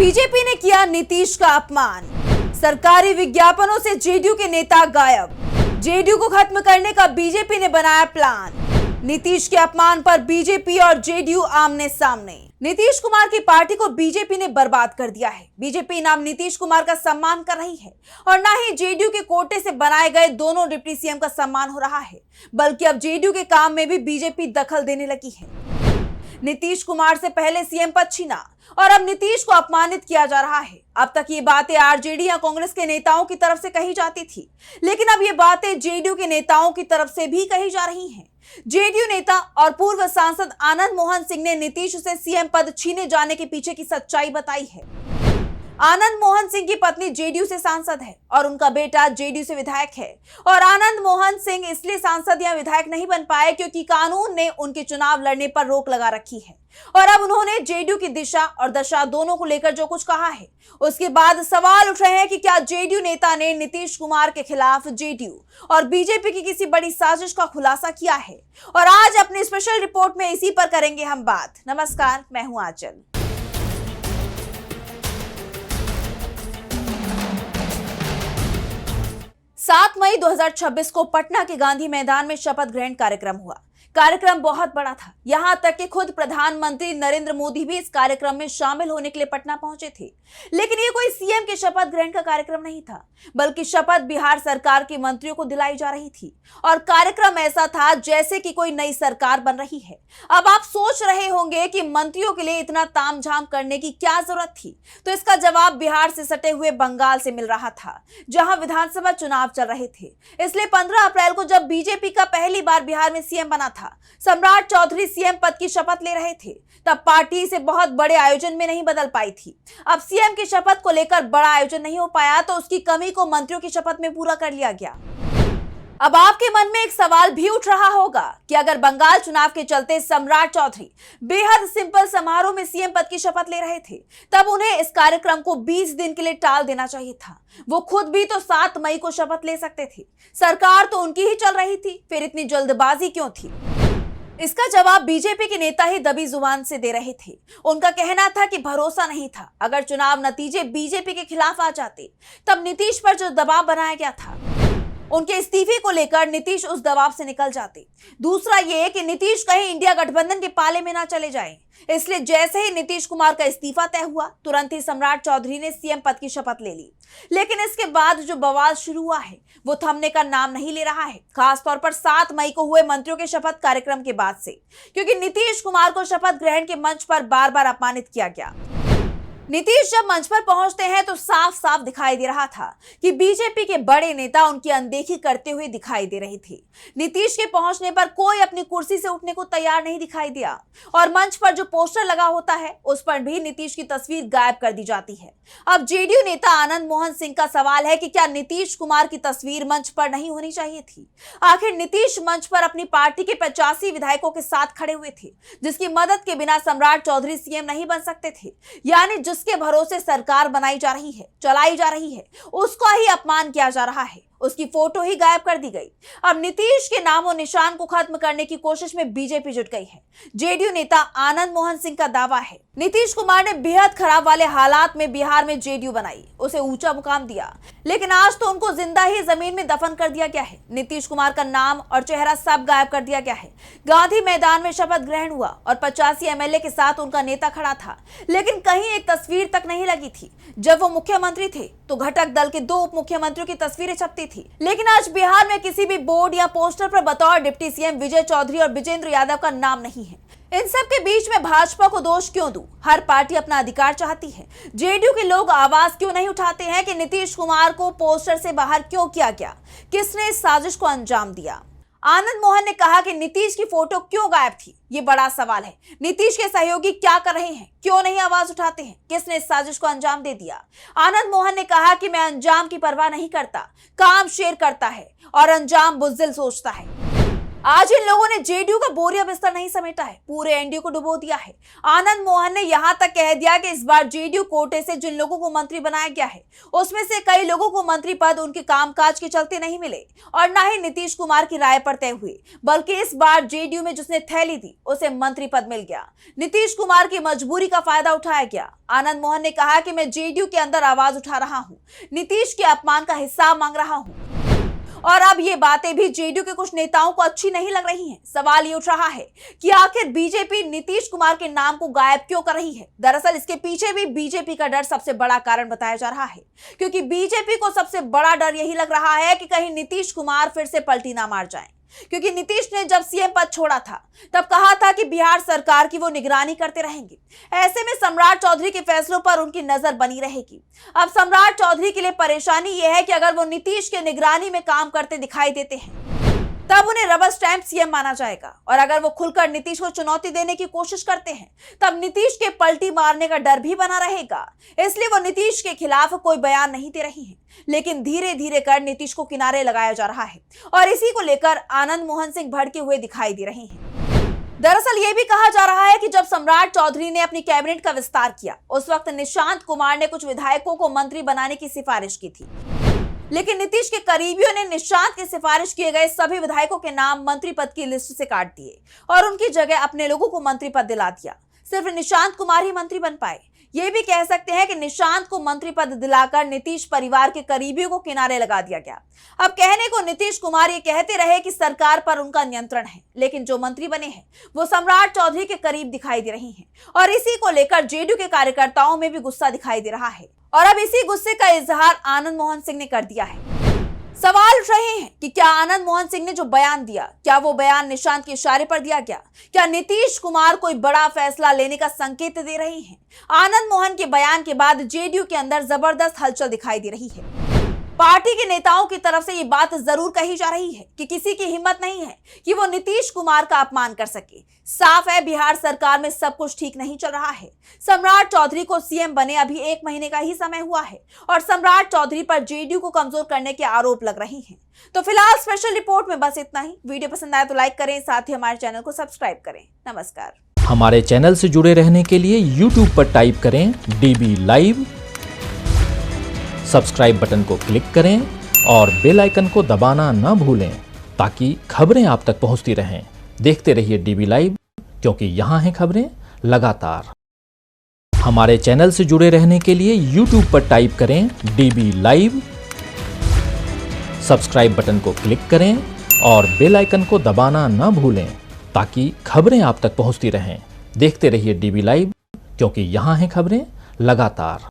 BJP ने किया नीतीश का अपमान। सरकारी विज्ञापनों से जेडीयू के नेता गायब। जेडीयू को खत्म करने का बीजेपी ने बनाया प्लान। नीतीश के अपमान पर बीजेपी और जेडीयू आमने सामने। नीतीश कुमार की पार्टी को बीजेपी ने बर्बाद कर दिया है। बीजेपी नाम नीतीश कुमार का सम्मान कर रही है और ना ही जेडीयू के कोटे से बनाए गए दोनों डिप्टी सीएम का सम्मान हो रहा है, बल्कि अब जेडीयू के काम में भी बीजेपी दखल देने लगी है। नीतीश कुमार से पहले सीएम पद छीना और अब नीतीश को अपमानित किया जा रहा है। अब तक ये बातें आरजेडी या कांग्रेस के नेताओं की तरफ से कही जाती थी, लेकिन अब ये बातें जेडीयू के नेताओं की तरफ से भी कही जा रही हैं। जेडीयू नेता और पूर्व सांसद आनंद मोहन सिंह ने नीतीश से सीएम पद छीने जाने के पीछे की सच्चाई बताई है। आनंद मोहन सिंह की पत्नी जेडीयू से सांसद है और उनका बेटा जेडीयू से विधायक है, और आनंद मोहन सिंह इसलिए सांसद या विधायक नहीं बन पाए क्योंकि कानून ने उनके चुनाव लड़ने पर रोक लगा रखी है। और अब उन्होंने जेडीयू की दिशा और दशा दोनों को लेकर जो कुछ कहा है, उसके बाद सवाल उठ रहे हैं कि क्या जेडीयू नेता ने नीतीश कुमार के खिलाफ जेडीयू और बीजेपी की किसी बड़ी साजिश का खुलासा किया है। और आज अपनी स्पेशल रिपोर्ट में इसी पर करेंगे हम बात। नमस्कार, मैं हूं आंचल। 7 मई 2026 को पटना के गांधी मैदान में शपथ ग्रहण कार्यक्रम हुआ। कार्यक्रम बहुत बड़ा था, यहां तक कि खुद प्रधानमंत्री नरेंद्र मोदी भी इस कार्यक्रम में शामिल होने के लिए पटना पहुंचे थे। लेकिन ये कोई सीएम के शपथ ग्रहण का कार्यक्रम नहीं था, बल्कि शपथ बिहार सरकार के मंत्रियों को दिलाई जा रही थी। और कार्यक्रम ऐसा था जैसे कि कोई नई सरकार बन रही है। अब आप सोच रहे होंगे कि मंत्रियों के लिए इतना तामझाम करने की क्या जरूरत थी, तो इसका जवाब बिहार से सटे हुए बंगाल से मिल रहा था, जहां विधानसभा चुनाव चल रहे थे। इसलिए 15 अप्रैल को जब बीजेपी का पहली बार बिहार में सीएम बना था, सम्राट चौधरी सीएम पद की शपथ ले रहे थे, तब पार्टी इसे बहुत बड़े आयोजन में नहीं बदल पाई थी। अब सीएम की शपथ को लेकर बड़ा आयोजन नहीं हो पाया, तो उसकी कमी को मंत्रियों की शपथ में पूरा कर लिया गया। अब आपके मन में एक सवाल भी उठ रहा होगा कि अगर बंगाल चुनाव के चलते सम्राट चौधरी बेहद सिंपल समारोह में सीएम पद की शपथ ले रहे थे, तब उन्हें इस कार्यक्रम को 20 दिन के लिए टाल देना चाहिए था। वो खुद भी तो 7 मई को शपथ ले सकते थे। सरकार तो उनकी ही चल रही थी, फिर इतनी जल्दबाजी क्यों थी? इसका जवाब बीजेपी के नेता ही दबी जुबान से दे रहे थे। उनका कहना था कि भरोसा नहीं था। अगर चुनाव नतीजे बीजेपी के खिलाफ आ जाते, तब नीतीश पर जो दबाव बनाया गया था, उनके इस्तीफे को लेकर नीतीश उस दबाव से निकल जाते। दूसरा ये कि नीतीश कहीं इंडिया गठबंधन के पाले में ना चले जाएं। इसलिए जैसे ही नीतीश कुमार का इस्तीफा तय हुआ, तुरंत ही सम्राट चौधरी ने सीएम पद की शपथ ले ली। लेकिन इसके बाद जो बवाल शुरू हुआ है, वो थमने का नाम नहीं ले रहा है, खासतौर पर 7 मई को हुए मंत्रियों के शपथ कार्यक्रम के बाद से, क्योंकि नीतीश कुमार को शपथ ग्रहण के मंच पर बार बार अपमानित किया गया। नीतीश जब मंच पर पहुंचते हैं तो साफ साफ दिखाई दे रहा था कि बीजेपी के बड़े नेता उनकी अनदेखी करते हुए दिखाई दे रहे थे। नीतीश के पहुंचने पर कोई अपनी कुर्सी से उठने को तैयार नहीं दिखाई दिया, और मंच पर जो पोस्टर लगा होता है, उस पर भी नीतीश की तस्वीर गायब कर दी जाती है। अब जेडीयू नेता आनंद मोहन सिंह का सवाल है कि क्या नीतीश कुमार की तस्वीर मंच पर नहीं होनी चाहिए थी? आखिर नीतीश मंच पर अपनी पार्टी के 85 विधायकों के साथ खड़े हुए थे, जिसकी मदद के बिना सम्राट चौधरी सीएम नहीं बन सकते थे। यानी जिसके भरोसे सरकार बनाई जा रही है, चलाई जा रही है, उसका ही अपमान किया जा रहा है। उसकी फोटो ही गायब कर दी गई। अब नीतीश के नामो निशान को खत्म करने की कोशिश में बीजेपी जुट गई है। जेडीयू नेता आनंद मोहन सिंह का दावा है, नीतीश कुमार ने बेहद खराब वाले हालात में बिहार में जेडीयू बनाई, उसे ऊंचा मुकाम दिया, लेकिन आज तो उनको जिंदा ही जमीन में दफन कर दिया गया है। नीतीश कुमार का नाम और चेहरा सब गायब कर दिया गया है। गांधी मैदान में शपथ ग्रहण हुआ और 85 एमएलए के साथ उनका नेता खड़ा था, लेकिन कहीं एक तस्वीर तक नहीं लगी थी। जब वो मुख्यमंत्री थे तो घटक दल के 2 उप मुख्यमंत्रियों की तस्वीरें छपती थी, लेकिन आज बिहार में किसी भी बोर्ड या पोस्टर पर बतौर डिप्टी सीएम विजय चौधरी और विजेंद्र यादव का नाम नहीं है। इन सब के बीच में भाजपा को दोष क्यों दूं? हर पार्टी अपना अधिकार चाहती है। जेडीयू के लोग आवाज क्यों नहीं उठाते हैं कि नीतीश कुमार को पोस्टर से बाहर क्यों किया गया? किसने इस साजिश को अंजाम दिया? आनंद मोहन ने कहा कि नीतीश की फोटो क्यों गायब थी, ये बड़ा सवाल है। नीतीश के सहयोगी क्या कर रहे हैं, क्यों नहीं आवाज उठाते हैं? किसने इस साजिश को अंजाम दे दिया? आनंद मोहन ने कहा कि मैं अंजाम की परवाह नहीं करता, काम शेर करता है और अंजाम बुज़दिल सोचता है। आज इन लोगों ने जेडीयू का बोरिया बिस्तर नहीं समेटा है, पूरे एनडीए को डुबो दिया है। आनंद मोहन ने यहां तक कह दिया कि इस बार जेडीयू कोटे से जिन लोगों को मंत्री बनाया गया है उसमें से कई लोगों को मंत्री पद उनके कामकाज के चलते नहीं मिले और न ही नीतीश कुमार की राय पर तय हुए, बल्कि इस बार जेडीयू में जिसने थैली दी उसे मंत्री पद मिल गया। नीतीश कुमार की मजबूरी का फायदा उठाया गया। आनंद मोहन ने कहा कि मैं जेडीयू के अंदर आवाज उठा रहा हूं, नीतीश के अपमान का हिसाब मांग रहा हूं। और अब ये बातें भी जेडीयू के कुछ नेताओं को अच्छी नहीं लग रही हैं। सवाल ये उठ रहा है कि आखिर बीजेपी नीतीश कुमार के नाम को गायब क्यों कर रही है। दरअसल इसके पीछे भी बीजेपी का डर सबसे बड़ा कारण बताया जा रहा है, क्योंकि बीजेपी को सबसे बड़ा डर यही लग रहा है कि कहीं नीतीश कुमार फिर से पलटी ना मार जाए। क्योंकि नीतीश ने जब सीएम पद छोड़ा था तब कहा था कि बिहार सरकार की वो निगरानी करते रहेंगे। ऐसे में सम्राट चौधरी के फैसलों पर उनकी नजर बनी रहेगी। अब सम्राट चौधरी के लिए परेशानी यह है कि अगर वो नीतीश के निगरानी में काम करते दिखाई देते हैं तब उन्हें रबर स्टैंप सीएम माना जाएगा, और अगर वो खुलकर नीतीश को चुनौती देने की कोशिश करते हैं तब नीतीश के पलटी मारने का डर भी बना रहेगा। इसलिए वो नीतीश के खिलाफ कोई बयान नहीं दे रही हैं, लेकिन धीरे धीरे कर नीतीश को किनारे लगाया जा रहा है और इसी को लेकर आनंद मोहन सिंह भड़के हुए दिखाई दे रहे हैं। दरअसल ये भी कहा जा रहा है कि जब सम्राट चौधरी ने अपनी कैबिनेट का विस्तार किया उस वक्त निशांत कुमार ने कुछ विधायकों को मंत्री बनाने की सिफारिश की थी, लेकिन नीतीश के करीबियों ने निशांत की सिफारिश किए गए सभी विधायकों के नाम मंत्री पद की लिस्ट से काट दिए और उनकी जगह अपने लोगों को मंत्री पद दिला दिया। सिर्फ निशांत कुमार ही मंत्री बन पाए। ये भी कह सकते हैं कि निशांत को मंत्री पद दिलाकर नीतीश परिवार के करीबियों को किनारे लगा दिया गया। अब कहने को नीतीश कुमार ये कहते रहे कि सरकार पर उनका नियंत्रण है, लेकिन जो मंत्री बने हैं वो सम्राट चौधरी के करीब दिखाई दे रही हैं और इसी को लेकर जेडीयू के कार्यकर्ताओं में भी गुस्सा दिखाई दे रहा है और अब इसी गुस्से का इजहार आनंद मोहन सिंह ने कर दिया है। सवाल उठ रहे हैं कि क्या आनंद मोहन सिंह ने जो बयान दिया, क्या वो बयान निशांत के इशारे पर दिया गया? क्या नीतीश कुमार कोई बड़ा फैसला लेने का संकेत दे रहे हैं? आनंद मोहन के बयान के बाद जेडीयू के अंदर जबरदस्त हलचल दिखाई दे रही है। पार्टी के नेताओं की तरफ से ये बात जरूर कही जा रही है कि किसी की हिम्मत नहीं है कि वो नीतीश कुमार का अपमान कर सके। साफ है बिहार सरकार में सब कुछ ठीक नहीं चल रहा है। सम्राट चौधरी को सीएम बने अभी 1 महीने का ही समय हुआ है और सम्राट चौधरी पर जेडीयू को कमजोर करने के आरोप लग रहे हैं। तो फिलहाल स्पेशल रिपोर्ट में बस इतना ही। वीडियो पसंद आए तो लाइक करें, साथ ही हमारे चैनल को सब्सक्राइब करें। नमस्कार। हमारे चैनल से जुड़े रहने के लिए YouTube पर टाइप करें DB Live, सब्सक्राइब बटन को क्लिक करें और बेल आइकन को दबाना न भूलें ताकि खबरें आप तक पहुंचती रहें। देखते रहिए DB Live, क्योंकि यहाँ हैं खबरें लगातार। हमारे चैनल से जुड़े रहने के लिए YouTube पर टाइप करें DB Live, सब्सक्राइब बटन को क्लिक करें और बेल आइकन को दबाना न भूलें ताकि खबरें आप तक पहुंचती रहें। देखते रहिए DB Live, क्योंकि यहाँ हैं खबरें लगातार।